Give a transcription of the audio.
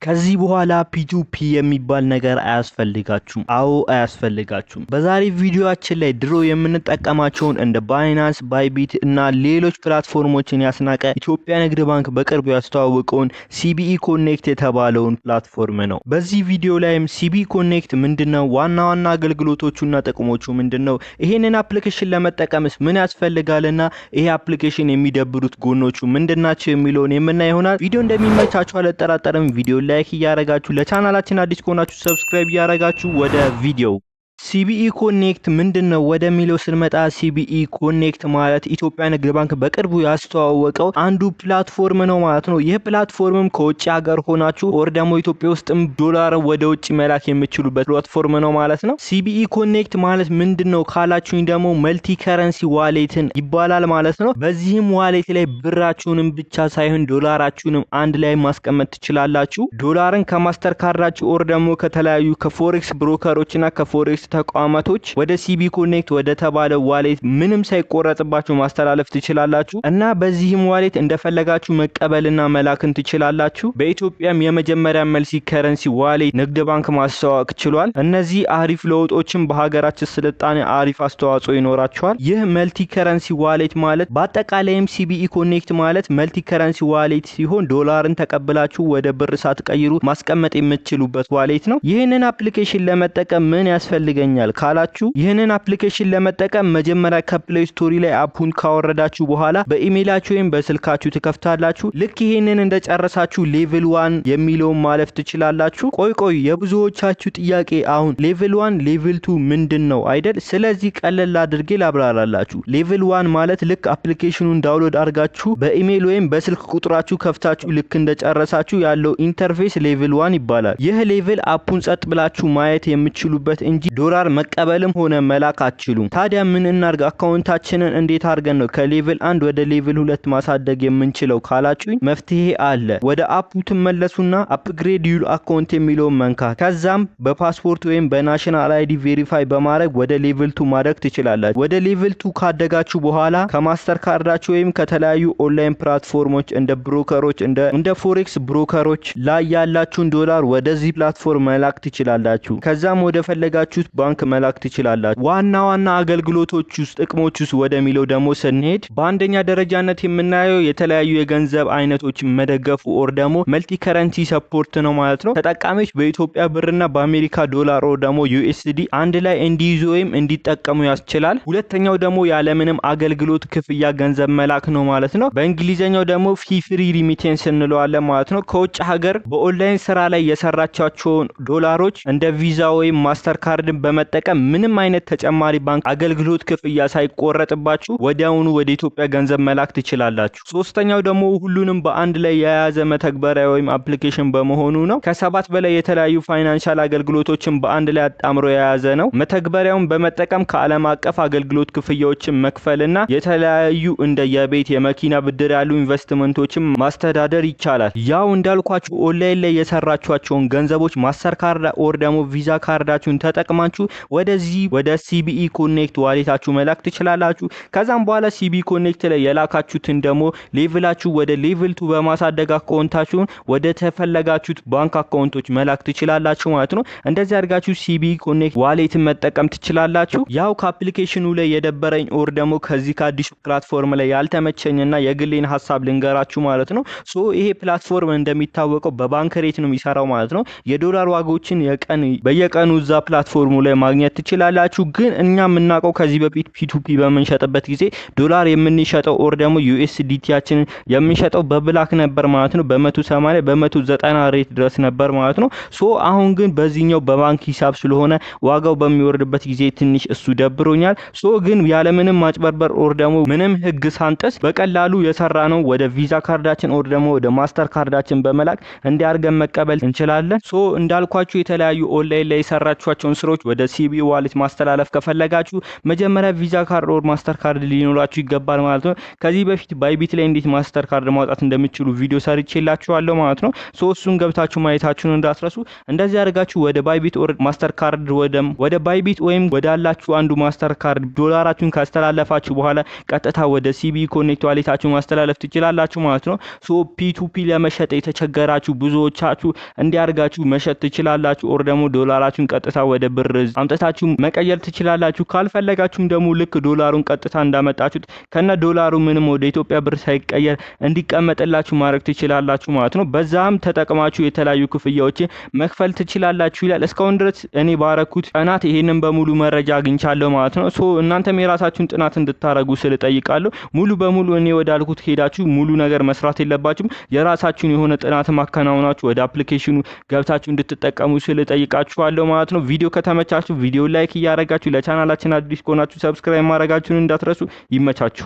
ከዚህ በኋላ P2P የሚባል ነገር አያስፈልጋችሁም። አዎ አያስፈልጋችሁም። በዛሬ ቪዲዮአችን ላይ ድሮ የምንጠቀማቸውን እንደ Binance, Bybit እና ሌሎች ፕላትፎርሞችን ያስናቀ ኢትዮጵያ ንግድ ባንክ በቅርቡ ያስተዋወቀውን CBE Connect የተባለውን ፕላትፎርም ነው። በዚህ ቪዲዮ ላይም CBE Connect ምንድነው፣ ዋና አገልግሎቶቹና ጥቅሞቹ ምንድነው፣ ይሄንን አፕሊኬሽን ለመጠቀምስ ምን ያስፈልጋልና ይሄ አፕሊኬሽን የሚደብሩት ጎኖቹ ምንድናቸው የሚለውን የምናይ ይሆናል። ቪዲዮ እንደሚመቻችሁ አልጠራጠርም። ቪዲዮ ላይክ ያረጋችሁ ለቻናላችን አዲስ ከሆናችሁ ሰብስክራይብ ያረጋችሁ ወደ ቪዲዮ CBE Connect ምንድነው ወደሚለው ስንመጣ CBE Connect ማለት ኢትዮጵያ ንግድ ባንክ በቅርቡ ያስተዋወቀው አንዱ ፕላትፎርም ነው ማለት ነው። ይህ ፕላትፎርምም ከውጭ ሀገር ሆናችሁ ወር ደግሞ ኢትዮጵያ ውስጥም ዶላር ወደ ውጭ መላክ የምትችሉበት ፕላትፎርም ነው ማለት ነው። CBE Connect ማለት ምንድነው ካላችሁኝ ደግሞ መልቲ ከረንሲ ዋሌትን ይባላል ማለት ነው። በዚህም ዋሌት ላይ ብራችሁንም ብቻ ሳይሆን ዶላራችሁንም አንድ ላይ ማስቀመጥ ትችላላችሁ። ዶላርን ከማስተር ካርዳችሁ ወር ደግሞ ከተለያዩ ከፎሬክስ ብሮከሮችና ከፎሬክስ ተቋማቶች ወደ CBE Connect ወደ ተባለው ዋሌት ምንም ሳይቆረጥባችሁ ማስተላለፍ ትችላላችሁ እና በዚህም ዋሌት እንደፈለጋችሁ መቀበልና መላክን ትችላላችሁ። በኢትዮጵያም የመጀመሪያ መልቲ ከረንሲ ዋሌት ንግድ ባንክ ማስተዋወቅ ችሏል። እነዚህ አሪፍ ለውጦችን በሀገራችን ስልጣኔ አሪፍ አስተዋጽኦ ይኖራቸዋል። ይህ መልቲ ከረንሲ ዋሌት ማለት በአጠቃላይም CBE Connect ማለት መልቲ ከረንሲ ዋሌት ሲሆን ዶላርን ተቀብላችሁ ወደ ብር ሳትቀይሩ ማስቀመጥ የምትችሉበት ዋሌት ነው። ይህንን አፕሊኬሽን ለመጠቀም ምን ያስፈልጋል ካላችሁ ይህንን አፕሊኬሽን ለመጠቀም መጀመሪያ ከፕሌይ ስቶሪ ላይ አፑን ካወረዳችሁ በኋላ በኢሜይላችሁ ወይም በስልካችሁ ትከፍታላችሁ። ልክ ይሄንን እንደጨረሳችሁ ሌቭል 1 የሚለውን ማለፍ ትችላላችሁ። ቆይ የብዙዎቻችሁ ጥያቄ አሁን ሌቭል 1 ሌቭል 2 ምንድነው አይደል? ስለዚህ ቀለል አድርጌ ላብራራላችሁ። ሌቭል 1 ማለት ልክ አፕሊኬሽኑን ዳውንሎድ አድርጋችሁ በኢሜይል ወይም በስልክ ቁጥራችሁ ከፍታችሁ ልክ እንደጨረሳችሁ ያለው ኢንተርፌስ ሌቭል 1 ይባላል። ይህ ሌቭል አፑን ጸጥ ብላችሁ ማየት የምትችሉበት እንጂ ዶላር መቀበልም ሆነ መላክ አትችሉም። ታዲያ ምን እናርግ? አካውንታችንን እንዴት አድርገን ነው ከሌቭል 1 ወደ ሌቭል 2 ማሳደግ የምንችለው ካላችሁኝ መፍትሄ አለ። ወደ አፑ ትመለሱና አፕግሬድ ዩር አካውንት የሚለውን መንካት፣ ከዛም በፓስፖርት ወይም በናሽናል አይዲ ቬሪፋይ በማድረግ ወደ ሌቭል 2 ማድረግ ትችላላችሁ። ወደ ሌቭል 2 ካደጋችሁ በኋላ ከማስተር ካርዳችሁ ወይም ከተለያዩ ኦንላይን ፕላትፎርሞች እንደ ብሮከሮች እንደ ፎሬክስ ብሮከሮች ላይ ያላችሁን ዶላር ወደዚህ ፕላትፎርም መላክ ትችላላችሁ። ከዛም ወደ ፈለጋችሁ ባንክ መላክ ትችላላችሁ። ዋና አገልግሎቶች ውስጥ ጥቅሞች ውስጥ ወደሚለው ደግሞ ስንሄድ በአንደኛ ደረጃነት የምናየው የተለያዩ የገንዘብ አይነቶች መደገፉ ኦር ደግሞ መልቲ ከረንሲ ሰፖርት ነው ማለት ነው። ተጠቃሚዎች በኢትዮጵያ ብርና በአሜሪካ ዶላር ኦር ደግሞ USD አንድ ላይ እንዲይዙ ወይም እንዲጠቀሙ ያስችላል። ሁለተኛው ደግሞ ያለምንም አገልግሎት ክፍያ ገንዘብ መላክ ነው ማለት ነው። በእንግሊዘኛው ደግሞ ፍሪ ሪሚቴንስ እንለዋለን ማለት ነው። ከውጭ ሀገር በኦንላይን ስራ ላይ የሰራቻቸውን ዶላሮች እንደ ቪዛ ወይም ማስተር ካርድ በመጠቀም ምንም አይነት ተጨማሪ ባንክ አገልግሎት ክፍያ ሳይቆረጥባችሁ ወዲያውኑ ወደ ኢትዮጵያ ገንዘብ መላክ ትችላላችሁ። ሶስተኛው ደግሞ ሁሉንም በአንድ ላይ የያዘ መተግበሪያ ወይም አፕሊኬሽን በመሆኑ ነው። ከ7 በላይ የተለያዩ ፋይናንሻል አገልግሎቶችን በአንድ ላይ አጣምሮ የያዘ ነው። መተግበሪያውን በመጠቀም ከዓለም አቀፍ አገልግሎት ክፍያዎችን መክፈልና የተለያዩ እንደ የቤት የመኪና ብድር ያሉ ኢንቨስትመንቶችን ማስተዳደር ይቻላል። ያው እንዳልኳችሁ ኦንላይን ላይ የሰራችኋቸውን ገንዘቦች ማስተር ካርድ ኦር ደግሞ ቪዛ ካርዳችሁን ተጠቅማችሁ ወደዚህ ወደ CBE Connect ዋሌታችሁ መላክ ትችላላችሁ። ከዛም በኋላ CBE Connect ላይ የላካችሁትን ደግሞ ሌቭላችሁ ወደ ሌቭል 2 በማሳደግ አካውንታችሁን ወደ ተፈለጋችሁት ባንክ አካውንቶች መላክ ትችላላችሁ ማለት ነው። እንደዚህ አድርጋችሁ CBE Connect ዋሌትን መጠቀም ትችላላችሁ። ያው ከአፕሊኬሽኑ ላይ የደበረኝ ኦር ደግሞ ከዚህ ከአዲሱ ፕላትፎርም ላይ ያልተመቸኝና የግሌን ሐሳብ ልንገራችሁ ማለት ነው። ይሄ ፕላትፎርም እንደሚታወቀው በባንክ ሬት ነው የሚሰራው ማለት ነው። የዶላር ዋጋዎችን በየቀኑ እዛ ፕላትፎርሙ ላይ ማግኘት ትችላላችሁ። ግን እኛ የምናውቀው ከዚህ በፊት P2P በመንሸጥበት ጊዜ ዶላር የምንሸጠው ኦር ደግሞ USDTያችንን የምንሸጠው በብላክ ነበር ማለት ነው። በ180 በ190 ሬት ድረስ ነበር ማለት ነው። አሁን ግን በዚህኛው በባንክ ሂሳብ ስለሆነ ዋጋው በሚወርድበት ጊዜ ትንሽ እሱ ደብሮኛል። ግን ያለምንም ማጭበርበር ኦር ደግሞ ምንም ህግ ሳንጥስ በቀላሉ የሰራነው ወደ ቪዛ ካርዳችን ኦር ደግሞ ወደ ማስተር ካርዳችን በመላክ እንዲያርገን መቀበል እንችላለን። እንዳልኳችሁ የተለያዩ ኦንላይን ላይ የሰራችኋቸውን ስራዎች ወደ ወደ ሲቢ ዋሌት ማስተላለፍ ከፈለጋችሁ መጀመሪያ ቪዛ ካርድ ኦር ማስተር ካርድ ሊኖራችሁ ይገባል ማለት ነው። ከዚህ በፊት ባይቢት ላይ እንዴት ማስተር ካርድ ማውጣት እንደምትችሉ ቪዲዮ ሰርቼላችኋለሁ ማለት ነው። እሱን ገብታችሁ ማየታችሁን እንዳትረሱ። እንደዚህ አድርጋችሁ ወደ ባይቢት ኦር ማስተር ካርድ ወደ ባይቢት ወይም ወዳላችሁ አንዱ ማስተር ካርድ ዶላራችሁን ካስተላለፋችሁ በኋላ ቀጥታ ወደ ሲቢ ኮኔክት ዋሌታችሁ ማስተላለፍ ትችላላችሁ ማለት ነው። ፒ2ፒ ለመሸጥ የተቸገራችሁ ብዙዎቻችሁ እንዲያርጋችሁ መሸጥ ትችላላችሁ። ኦር ደግሞ ዶላራችሁን ቀጥታ ወደ ብር አምጥታችሁ መቀየር ትችላላችሁ። ካልፈለጋችሁም ደግሞ ልክ ዶላሩን ቀጥታ እንዳመጣችሁት ከነ ዶላሩ ምንም ወደ ኢትዮጵያ ብር ሳይቀየር እንዲቀመጥላችሁ ማድረግ ትችላላችሁ ማለት ነው። በዛም ተጠቅማችሁ የተለያዩ ክፍያዎችን መክፈል ትችላላችሁ ይላል። እስካሁን ድረስ እኔ ባረኩት ጥናት ይሄንን በሙሉ መረጃ አግኝቻለሁ ማለት ነው። እናንተም የራሳችሁን ጥናት እንድታረጉ ስለጠይቃለሁ። ሙሉ በሙሉ እኔ ወዳልኩት ሄዳችሁ ሙሉ ነገር መስራት የለባችሁም። የራሳችሁን የሆነ ጥናት ማከናወናችሁ ወደ አፕሊኬሽኑ ገብታችሁ እንድትጠቀሙ ስለጠይቃችኋለሁ ማለት ነው። ቪዲዮ ከተመቻችሁ ቪዲዮ ላይክ እያረጋችሁ ለቻናላችን አዲስ ከሆናችሁ ሰብስክራይብ ማድረጋችሁን እንዳትረሱ። ይመቻችሁ።